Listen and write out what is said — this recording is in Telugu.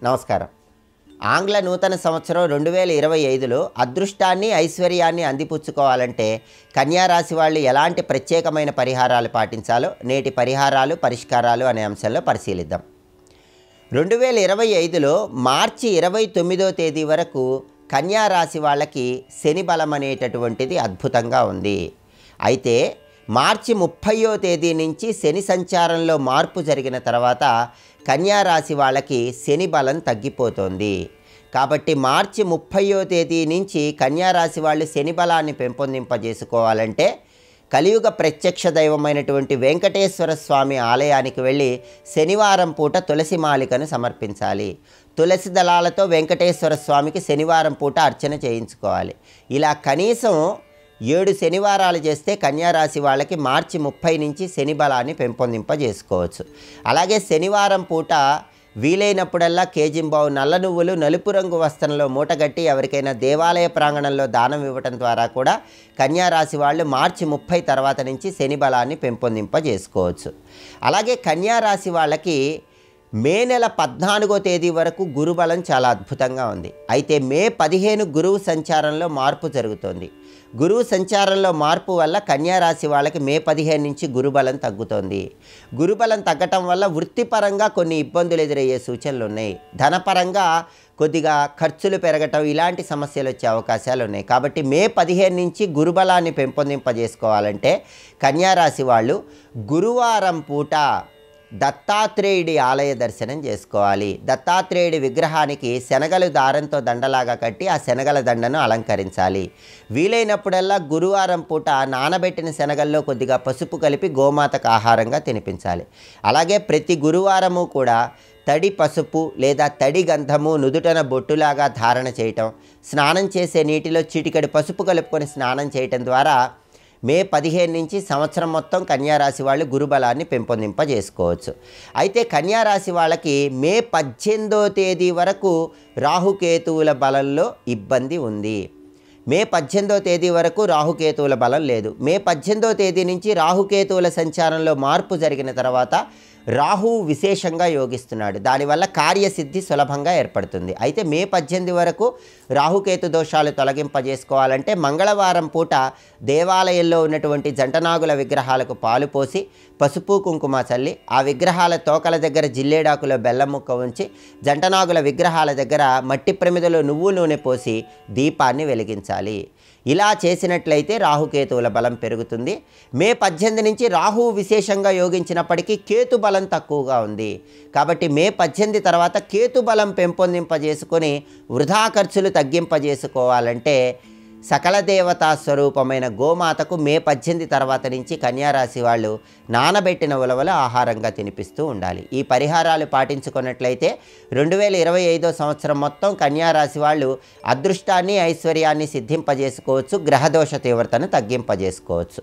నమస్కారం. ఆంగ్ల నూతన సంవత్సరం 2025లో అదృష్టాన్ని ఐశ్వర్యాన్ని అందిపుచ్చుకోవాలంటే కన్యా రాశి వాళ్ళు ఎలాంటి ప్రత్యేకమైన పరిహారాలు పాటించాలో నేటి పరిహారాలు పరిష్కారాలు అనే అంశంలో పరిశీలిద్దాం. 2025లో మార్చి 29వ తేదీ వరకు కన్యా రాశి వాళ్ళకి శని బలం అనేటటువంటిది అద్భుతంగా ఉంది. అయితే మార్చి 30వ తేదీ నుంచి శని సంచారంలో మార్పు జరిగిన తర్వాత కన్యా రాశి వాళ్ళకి శని బలం తగ్గిపోతుంది. కాబట్టి మార్చి 30వ తేదీ నుంచి కన్యా రాశి వాళ్ళు శని బలాన్ని పెంపొందింపజేసుకోవాలంటే కలియుగ ప్రత్యక్ష దైవమైనటువంటి వెంకటేశ్వర స్వామి ఆలయానికి వెళ్ళి శనివారం పూట తులసి మాలికను సమర్పించాలి. తులసి దళాలతో వెంకటేశ్వర స్వామికి శనివారం పూట అర్చన చేయించుకోవాలి. ఇలా కనీసం 7 శనివారాలు చేస్తే కన్యా రాశి వాళ్ళకి మార్చి 30 నుంచి శని బలాన్ని పెంపొందింపజేసుకోవచ్చు. అలాగే శనివారం పూట వీలైనప్పుడల్లా కేజింబావు నల్ల నువ్వులు నలుపు రంగు వస్త్రంలో మూటగట్టి ఎవరికైనా దేవాలయ ప్రాంగణంలో దానం ఇవ్వటం ద్వారా కూడా కన్యా రాశి వాళ్ళు మార్చి 30 తర్వాత నుంచి శని బలాన్ని పెంపొందింపజేసుకోవచ్చు. అలాగే కన్యా రాశి వాళ్ళకి మే నెల 14వ తేదీ వరకు గురుబలం చాలా అద్భుతంగా ఉంది. అయితే మే 15 గురువు సంచారంలో మార్పు జరుగుతోంది. గురువు సంచారంలో మార్పు వల్ల కన్యా రాశి వాళ్ళకి మే 15 నుంచి గురుబలం తగ్గుతోంది. గురుబలం తగ్గటం వల్ల వృత్తిపరంగా కొన్ని ఇబ్బందులు ఎదురయ్యే సూచనలు ఉన్నాయి. ధనపరంగా కొద్దిగా ఖర్చులు పెరగటం ఇలాంటి సమస్యలు వచ్చే అవకాశాలు ఉన్నాయి. కాబట్టి మే 15 నుంచి గురుబలాన్ని పెంపొందింపజేసుకోవాలంటే కన్యా రాశి వాళ్ళు గురువారం పూట దత్తాత్రేయుడి ఆలయ దర్శనం చేసుకోవాలి. దత్తాత్రేయుడి విగ్రహానికి శనగలు దారంతో దండలాగా కట్టి ఆ శనగల దండను అలంకరించాలి. వీలైనప్పుడల్లా గురువారం పూట నానబెట్టిన శనగల్లో కొద్దిగా పసుపు కలిపి గోమాతకు ఆహారంగా తినిపించాలి. అలాగే ప్రతి గురువారము కూడా తడి పసుపు లేదా తడి గంధము నుదుటన బొట్టులాగా ధారణ చేయటం, స్నానం చేసే నీటిలో చిటికెడు పసుపు కలుపుకొని స్నానం చేయటం ద్వారా మే 15 నుంచి సంవత్సరం మొత్తం కన్యా రాశి వాళ్ళు గురుబలాన్ని పెంపొందింపజేసుకోవచ్చు. అయితే కన్యా రాశి వాళ్ళకి మే 18వ తేదీ వరకు రాహుకేతువుల బలంలో ఇబ్బంది ఉంది. మే 18వ తేదీ వరకు రాహుకేతువుల బలం లేదు. మే 18వ తేదీ నుంచి రాహుకేతువుల సంచారంలో మార్పు జరిగిన తర్వాత రాహు విశేషంగా యోగిస్తున్నాడు. దానివల్ల కార్యసిద్ధి సులభంగా ఏర్పడుతుంది. అయితే మే 18 వరకు రాహుకేతు దోషాలు తొలగింపజేసుకోవాలంటే మంగళవారం పూట దేవాలయంలో ఉన్నటువంటి జంటనాగుల విగ్రహాలకు పాలు పోసి పసుపు కుంకుమ చల్లి ఆ విగ్రహాల తోకల దగ్గర జిల్లేడాకులో బెల్లం ముక్క ఉంచి జంటనాగుల విగ్రహాల దగ్గర మట్టి ప్రమిదలో నువ్వు నూనె పోసి దీపాన్ని వెలిగించాలి. ఇలా చేసినట్లయితే రాహుకేతువుల బలం పెరుగుతుంది. మే 18 నుంచి రాహువు విశేషంగా యోగించినప్పటికీ కేతు బలం తక్కువగా ఉంది. కాబట్టి మే 18 తర్వాత కేతు బలం పెంపొందింపజేసుకొని వృధా ఖర్చులు తగ్గింపజేసుకోవాలంటే సకల దేవతా స్వరూపమైన గోమాతకు మే 18 తర్వాత నుంచి కన్యా రాశి వాళ్ళు నానబెట్టిన ఉలవలు ఆహారంగా తినిపిస్తూ ఉండాలి. ఈ పరిహారాలు పాటించుకున్నట్లయితే 2025వ సంవత్సరం మొత్తం కన్యా రాశి వాళ్ళు అదృష్టాన్ని ఐశ్వర్యాన్ని సిద్ధింపజేసుకోవచ్చు. గ్రహదోష తీవ్రతను తగ్గింపజేసుకోవచ్చు.